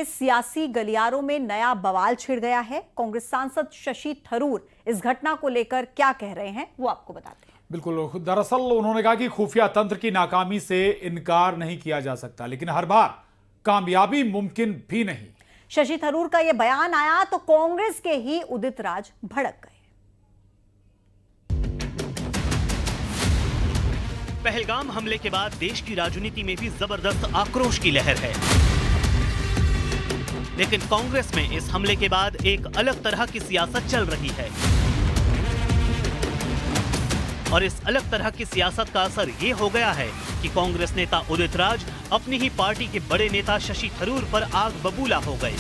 के सियासी गलियारों में नया बवाल छिड़ गया है। कांग्रेस सांसद शशि थरूर इस घटना को लेकर क्या कह रहे हैं वो आपको बताते हैं। बिल्कुल, दरअसल उन्होंने कहा कि खुफिया तंत्र की नाकामी से इनकार नहीं किया जा सकता, लेकिन हर बार कामयाबी मुमकिन भी नहीं। शशि थरूर का यह बयान आया तो कांग्रेस के ही उदित राज भड़क गए। पहलगाम हमले के बाद देश की राजनीति में भी जबरदस्त आक्रोश की लहर है, लेकिन कांग्रेस में इस हमले के बाद एक अलग तरह की सियासत चल रही है। और इस अलग तरह की सियासत का असर ये हो गया है कि कांग्रेस नेता उदित राज अपनी ही पार्टी के बड़े नेता शशि थरूर पर आग बबूला हो गए।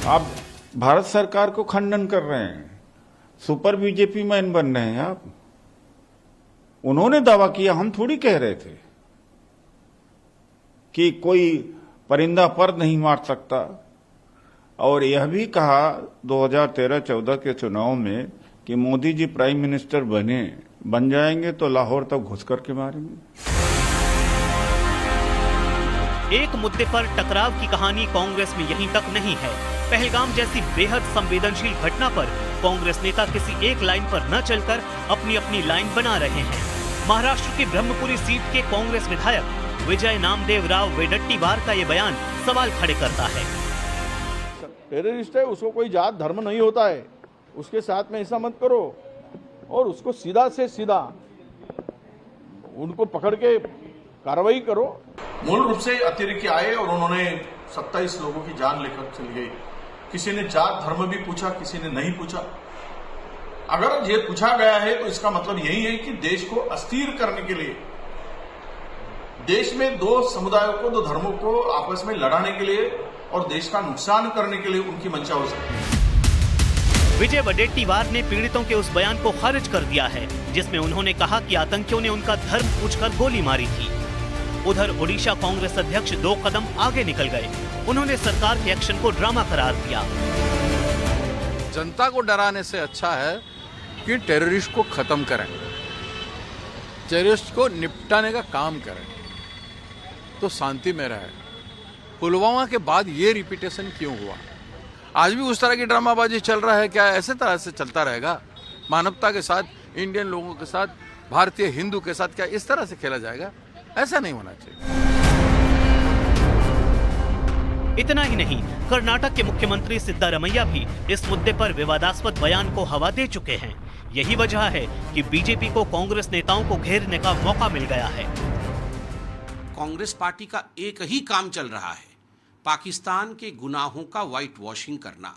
आप भारत सरकार को खंडन कर रहे हैं, सुपर बीजेपी मैन बन रहे हैं आप। उन्होंने दावा किया, हम थोड़ी कह रहे थे कि कोई परिंदा पर नहीं मार सकता। और यह भी कहा 2013-14 के चुनाव में कि मोदी जी प्राइम मिनिस्टर बन जाएंगे तो लाहौर तक घुस करके मारेंगे। एक मुद्दे पर टकराव की कहानी कांग्रेस में यहीं तक नहीं है। पहलगाम जैसी बेहद संवेदनशील घटना पर कांग्रेस नेता किसी एक लाइन पर न चलकर अपनी अपनी लाइन बना रहे हैं। महाराष्ट्र की ब्रह्मपुरी सीट के कांग्रेस विधायक विजय नामदेव राव वेडट्टीवार का ये बयान सवाल खड़े करता है। टेररिस्ट है, उसको कोई जात धर्म नहीं होता है, उसके साथ में ऐसा मत करो और उसको सीधा से सीधा उनको पकड़ के कार्रवाई करो। मूल रूप से अतिरेकी आए और उन्होंने 27 लोगों की जान लेकर चले गए। किसी ने जात धर्म भी पूछा, किसी ने नहीं पूछा। अगर ये पूछा गया है तो इसका मतलब यही है कि देश को अस्थिर करने के लिए, देश में दो समुदायों को, दो धर्मों को आपस में लड़ाने के लिए और देश का नुकसान करने के लिए उनकी मंशा हो सकती है। विजय वडेट्टीवार ने पीड़ितों के उस बयान को खारिज कर दिया है जिसमें उन्होंने कहा कि आतंकियों ने उनका धर्म पूछकर गोली मारी थी। उधर ओडिशा कांग्रेस अध्यक्ष 2 कदम आगे निकल गए। उन्होंने सरकार के एक्शन को ड्रामा करार दिया। जनता को डराने से अच्छा है कि टेररिस्ट को खत्म करें, टेररिस्ट को निपटाने का काम करें तो शांति में रहे। पुलवामा के बाद ये रिपीटेशन क्यों हुआ? आज भी उस तरह की ड्रामाबाजी चल रहा है क्या? ऐसे तरह से चलता रहेगा? मानवता के साथ, इंडियन लोगों के साथ, भारतीय हिंदू के साथ क्या इस तरह से खेला जाएगा? ऐसा नहीं होना चाहिए। इतना ही नहीं, कर्नाटक के मुख्यमंत्री सिद्धारमैया भी इस मुद्दे पर विवादास्पद बयान को हवा दे चुके हैं। यही वजह है कि बीजेपी को कांग्रेस नेताओं को घेरने का मौका मिल गया है। कांग्रेस पार्टी का एक ही काम चल रहा है, पाकिस्तान के गुनाहों का व्हाइट वॉशिंग करना।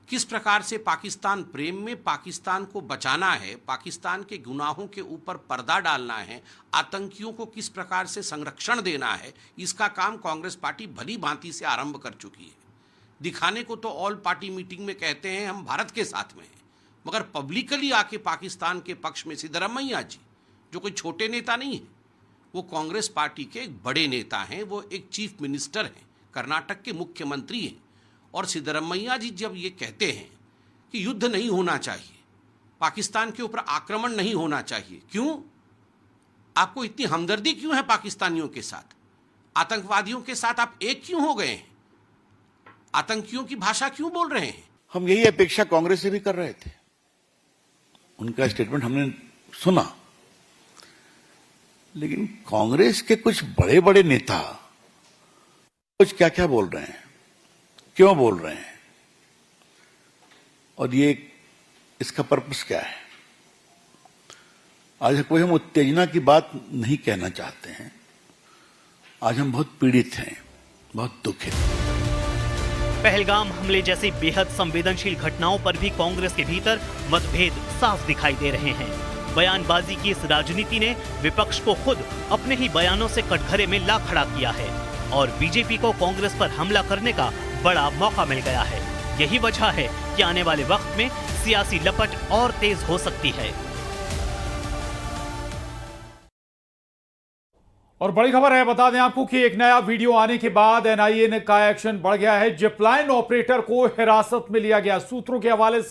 किस प्रकार से पाकिस्तान प्रेम में पाकिस्तान को बचाना है, पाकिस्तान के गुनाहों के ऊपर पर्दा डालना है, आतंकियों को किस प्रकार से संरक्षण देना है, इसका काम कांग्रेस पार्टी भली भांति से आरंभ कर चुकी है। दिखाने को तो ऑल पार्टी मीटिंग में कहते हैं हम भारत के साथ में हैं, मगर पब्लिकली आके पाकिस्तान के पक्ष में सिद्धरामैया जी, जो कोई छोटे नेता नहीं है, वो कांग्रेस पार्टी के एक बड़े नेता हैं, वो एक चीफ मिनिस्टर हैं, कर्नाटक के मुख्यमंत्री हैं। और सिद्धरामैया जी जब ये कहते हैं कि युद्ध नहीं होना चाहिए, पाकिस्तान के ऊपर आक्रमण नहीं होना चाहिए, क्यों? आपको इतनी हमदर्दी क्यों है पाकिस्तानियों के साथ? आतंकवादियों के साथ आप एक क्यों हो गए हैं? आतंकियों की भाषा क्यों बोल रहे हैं? हम यही अपेक्षा कांग्रेस से भी कर रहे थे। उनका स्टेटमेंट हमने सुना, लेकिन कांग्रेस के कुछ बड़े बड़े नेता कुछ क्या क्या बोल रहे हैं, क्यों बोल रहे हैं, और ये इसका पर्पस क्या है? आज कोई हम उत्तेजना की बात नहीं कहना चाहते हैं। आज हम बहुत पीड़ित हैं, बहुत दुखित। पहलगाम हमले जैसी बेहद संवेदनशील घटनाओं पर भी कांग्रेस के भीतर मतभेद साफ दिखाई दे रहे हैं। बयानबाजी की इस राजनीति ने विपक्ष को खुद अपने ही बयानों से कटघरे में ला खड़ा किया है और बीजेपी को कांग्रेस पर हमला करने का बड़ा मौका मिल गया है। यही वजह है कि आने वाले वक्त में सियासी लपट और तेज हो सकती है। और बड़ी खबर है, बता दें आपको कि एक नया वीडियो आने के बाद एनआईए का एक्शन बढ़ गया है। जिपलाइन ऑपरेटर को हिरासत में लिया गया। सूत्रों के हवाले से